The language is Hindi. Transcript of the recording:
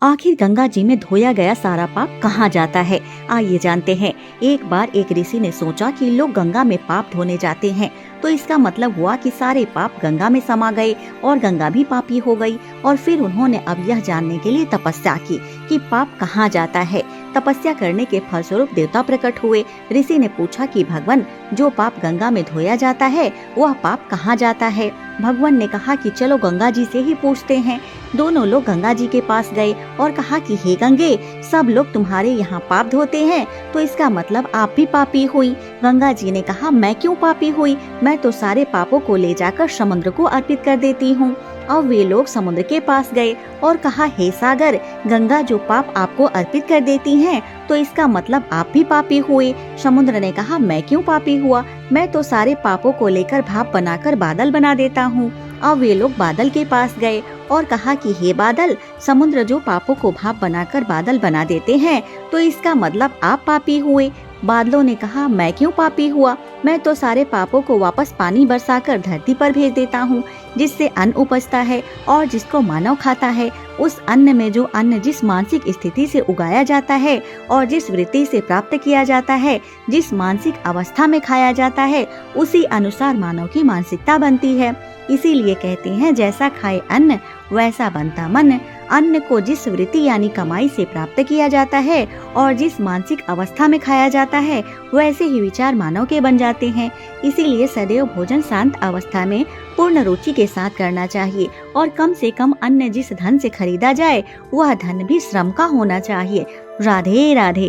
आखिर गंगा जी में धोया गया सारा पाप कहाँ जाता है? आइए जानते हैं। एक बार एक ऋषि ने सोचा कि लोग गंगा में पाप धोने जाते हैं, तो इसका मतलब हुआ कि सारे पाप गंगा में समा गए और गंगा भी पापी हो गई। और फिर उन्होंने अब यह जानने के लिए तपस्या की कि पाप कहाँ जाता है। तपस्या करने के फलस्वरूप देवता प्रकट हुए। ऋषि ने पूछा कि भगवान, जो पाप गंगा में धोया जाता है वह पाप कहाँ जाता है? भगवान ने कहा कि चलो गंगा जी से ही पूछते हैं। दोनों लोग गंगा जी के पास गए और कहा कि हे गंगे, सब लोग तुम्हारे यहाँ पाप धोते हैं, तो इसका मतलब आप भी पापी हुई। गंगा जी ने कहा, मैं क्यों पापी हुई? मैं तो सारे पापों को ले जाकर समुद्र को अर्पित कर देती हूँ। अब वे लोग समुद्र के पास गए और कहा, हे सागर, गंगा जो पाप आपको अर्पित कर देती हैं, तो इसका मतलब आप भी पापी हुए। समुद्र ने कहा, मैं क्यों पापी हुआ? मैं तो सारे पापों को लेकर भाप बनाकर बादल बना देता हूँ। अब वे लोग बादल के पास गए और कहा कि हे बादल, समुद्र जो पापों को भाप बनाकर बादल बना देते हैं, तो इसका मतलब आप पापी हुए। बादलों ने कहा, मैं क्यों पापी हुआ? मैं तो सारे पापों को वापस पानी बरसाकर धरती पर भेज देता हूँ, जिससे अन्न उपजता है और जिसको मानव खाता है। उस अन्न में जो अन्न जिस मानसिक स्थिति से उगाया जाता है और जिस वृत्ति से प्राप्त किया जाता है, जिस मानसिक अवस्था में खाया जाता है, उसी अनुसार मानव की मानसिकता बनती है। इसीलिए कहते हैं, जैसा खाए अन्न वैसा बनता मन। अन्न को जिस वृत्ति यानी कमाई से प्राप्त किया जाता है और जिस मानसिक अवस्था में खाया जाता है, वैसे ही विचार मानव के बन जाते हैं। इसीलिए सदैव भोजन शांत अवस्था में पूर्ण रुचि के साथ करना चाहिए और कम से कम अन्न जिस धन से खरीदा जाए, वह धन भी श्रम का होना चाहिए। राधे राधे।